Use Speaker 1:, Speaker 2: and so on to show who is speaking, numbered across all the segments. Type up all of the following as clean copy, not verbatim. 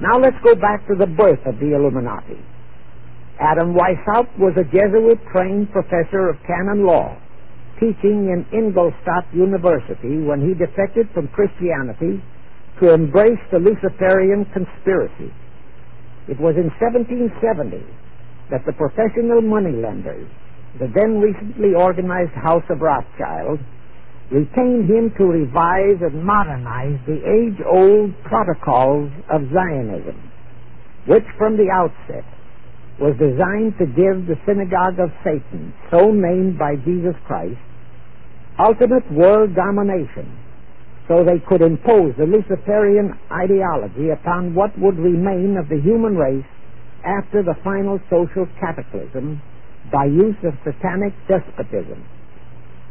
Speaker 1: Now let's go back to the birth of the Illuminati. Adam Weishaupt was a Jesuit-trained professor of canon law, teaching in Ingolstadt University when he defected from Christianity to embrace the Luciferian conspiracy. It was in 1770 that the professional moneylenders, the then recently organized House of Rothschild, retained him to revise and modernize the age-old protocols of Zionism, which from the outset was designed to give the synagogue of Satan, so named by Jesus Christ, ultimate world domination, so they could impose the Luciferian ideology upon what would remain of the human race after the final social cataclysm by use of satanic despotism.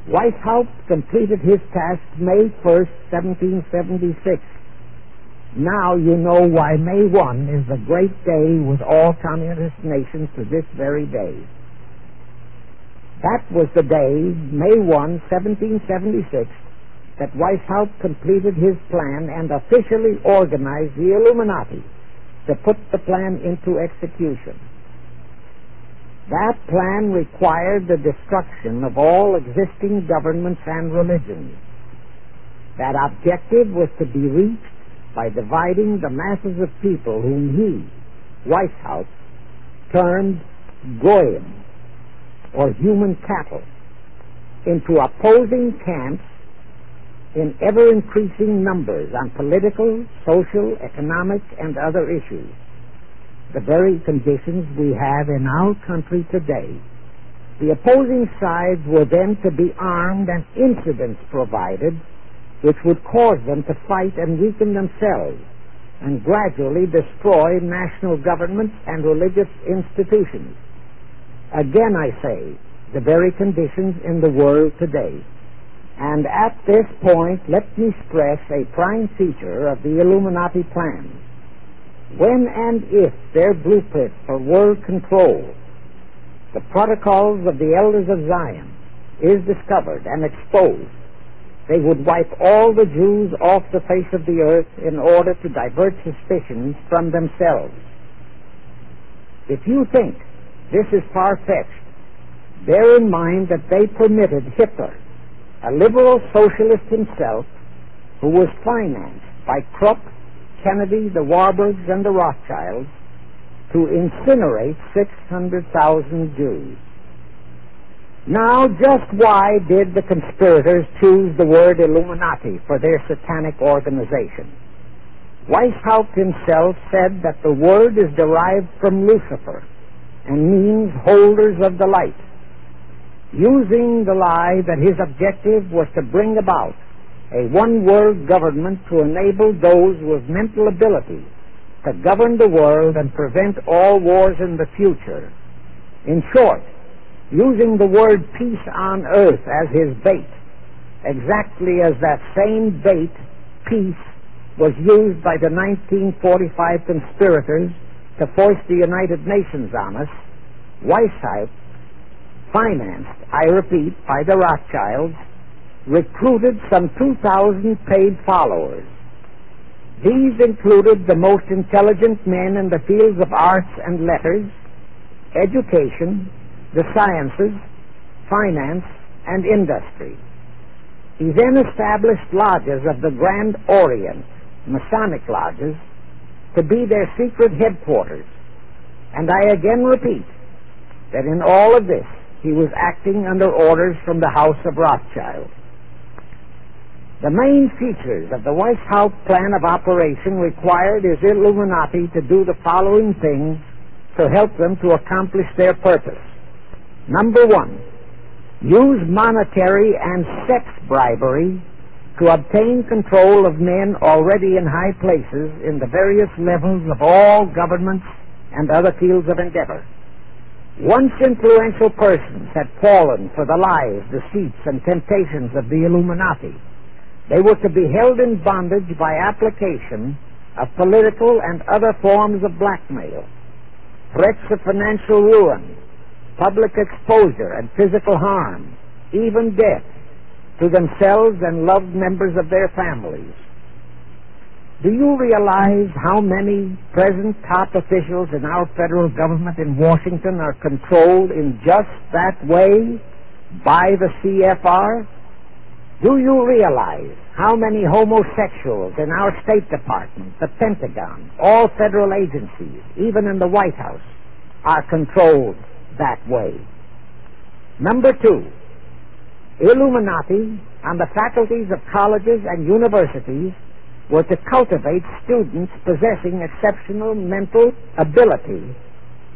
Speaker 1: Weishaupt completed his task May 1st, 1776. Now you know why May 1 is the great day with all communist nations to this very day. That was the day, May 1, 1776, that Weishaupt completed his plan and officially organized the Illuminati to put the plan into execution. That plan required the destruction of all existing governments and religions. That objective was to be reached by dividing the masses of people whom he, Weishaupt, termed goyim, or human cattle, into opposing camps in ever-increasing numbers on political, social, economic, and other issues. The very conditions we have in our country today. The opposing sides were then to be armed and incidents provided which would cause them to fight and weaken themselves and gradually destroy national governments and religious institutions. Again I say, the very conditions in the world today. And at this point, let me stress a prime feature of the Illuminati plan. When and if their blueprint for world control, the protocols of the elders of Zion, is discovered and exposed, they would wipe all the Jews off the face of the earth in order to divert suspicions from themselves. If you think this is far-fetched, bear in mind that they permitted Hitler, a liberal socialist himself, who was financed by Krupp, Kennedy, the Warburgs, and the Rothschilds, to incinerate 600,000 Jews. Now, just why did the conspirators choose the word Illuminati for their satanic organization? Weishaupt himself said that the word is derived from Lucifer and means holders of the light, using the lie that his objective was to bring about a one-world government to enable those with mental ability to govern the world and prevent all wars in the future. In short, using the word peace on earth as his bait, exactly as that same bait, peace, was used by the 1945 conspirators to force the United Nations on us. Weishaupt, financed, I repeat, by the Rothschilds, recruited some 2,000 paid followers. These included the most intelligent men in the fields of arts and letters, education, the sciences, finance, and industry. He then established lodges of the Grand Orient, Masonic lodges, to be their secret headquarters. And I again repeat that in all of this, he was acting under orders from the House of Rothschild. The main features of the Weishaupt plan of operation required his Illuminati to do the following things to help them to accomplish their purpose. Number one, use monetary and sex bribery to obtain control of men already in high places in the various levels of all governments and other fields of endeavor. Once influential persons had fallen for the lies, deceits, and temptations of the Illuminati, they were to be held in bondage by application of political and other forms of blackmail, threats of financial ruin, public exposure and physical harm, even death, to themselves and loved members of their families. Do you realize how many present top officials in our federal government in Washington are controlled in just that way by the CFR? Do you realize how many homosexuals in our State Department, the Pentagon, all federal agencies, even in the White House, are controlled that way? Number 2, Illuminati on the faculties of colleges and universities were to cultivate students possessing exceptional mental ability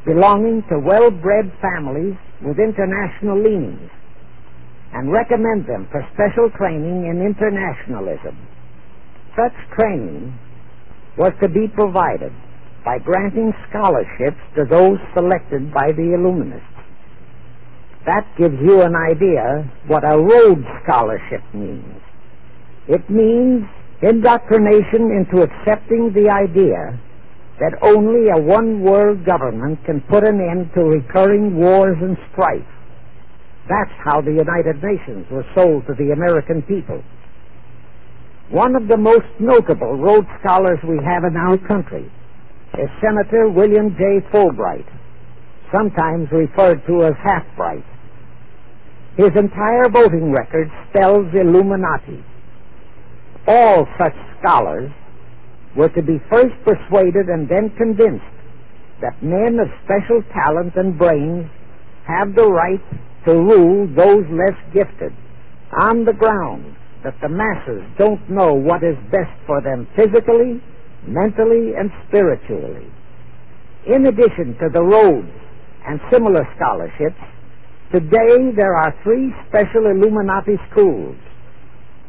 Speaker 1: belonging to well-bred families with international leanings, and recommend them for special training in internationalism. Such training was to be provided by granting scholarships to those selected by the Illuminists. That gives you an idea what a Rhodes Scholarship means. It means indoctrination into accepting the idea that only a one-world government can put an end to recurring wars and strife. That's how the United Nations was sold to the American people. One of the most notable Rhodes Scholars we have in our country is Senator William J. Fulbright, sometimes referred to as Half-Bright. His entire voting record spells Illuminati. All such scholars were to be first persuaded and then convinced that men of special talent and brains have the right to rule those less gifted, on the ground that the masses don't know what is best for them physically, mentally, and spiritually. In addition to the Rhodes and similar scholarships, today there are 3 special Illuminati schools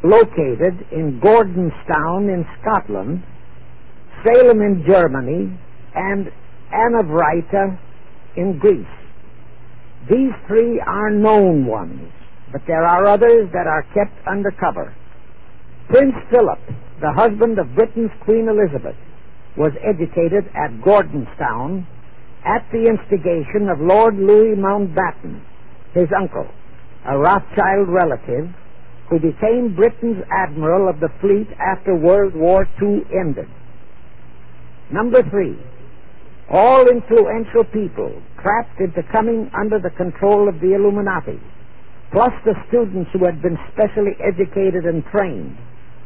Speaker 1: located in Gordonstown in Scotland, Salem in Germany, and Anavryta in Greece. These 3 are known ones, but there are others that are kept under cover. Prince Philip, the husband of Britain's Queen Elizabeth, was educated at Gordonstown at the instigation of Lord Louis Mountbatten, his uncle, a Rothschild relative, who became Britain's admiral of the fleet after World War II ended. Number 3, all influential people trapped into coming under the control of the Illuminati, plus the students who had been specially educated and trained,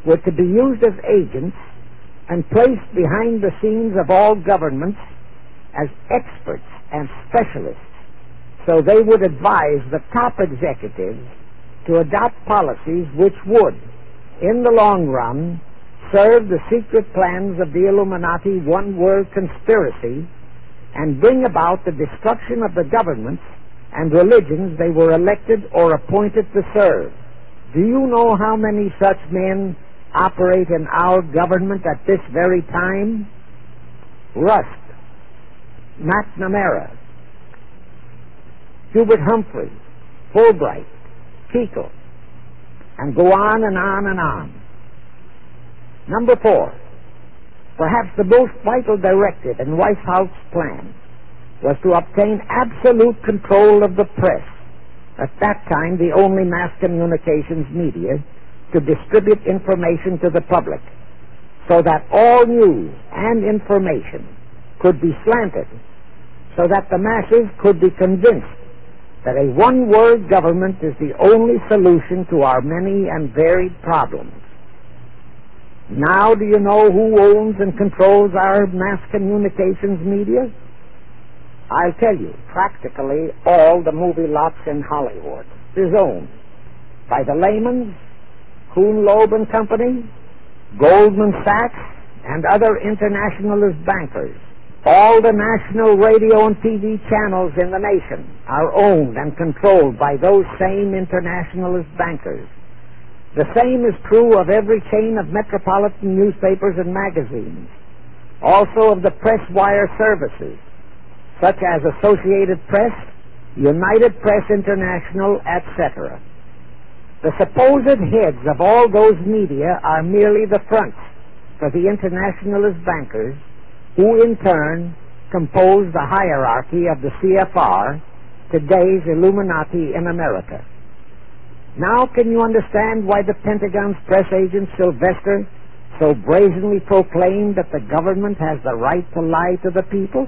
Speaker 1: were to be used as agents and placed behind the scenes of all governments as experts and specialists, so they would advise the top executives to adopt policies which would, in the long run, serve the secret plans of the Illuminati one-world conspiracy and bring about the destruction of the governments and religions they were elected or appointed to serve. Do you know how many such men operate in our government at this very time? Rusk, McNamara, Hubert Humphrey, Fulbright, Kuchel, and go on and on and on. Number 4, perhaps the most vital directive in White House plan was to obtain absolute control of the press, at that time the only mass communications media, to distribute information to the public, so that all news and information could be slanted, so that the masses could be convinced that a one-world government is the only solution to our many and varied problems. Now do you know who owns and controls our mass communications media? I'll tell you, practically all the movie lots in Hollywood is owned by the Lehmans, Kuhn, Loeb and Company, Goldman Sachs, and other internationalist bankers. All the national radio and TV channels in the nation are owned and controlled by those same internationalist bankers. The same is true of every chain of metropolitan newspapers and magazines, also of the press wire services, such as Associated Press, United Press International, etc. The supposed heads of all those media are merely the fronts for the internationalist bankers, who in turn compose the hierarchy of the CFR, today's Illuminati in America. Now can you understand why the Pentagon's press agent Sylvester so brazenly proclaim that the government has the right to lie to the people?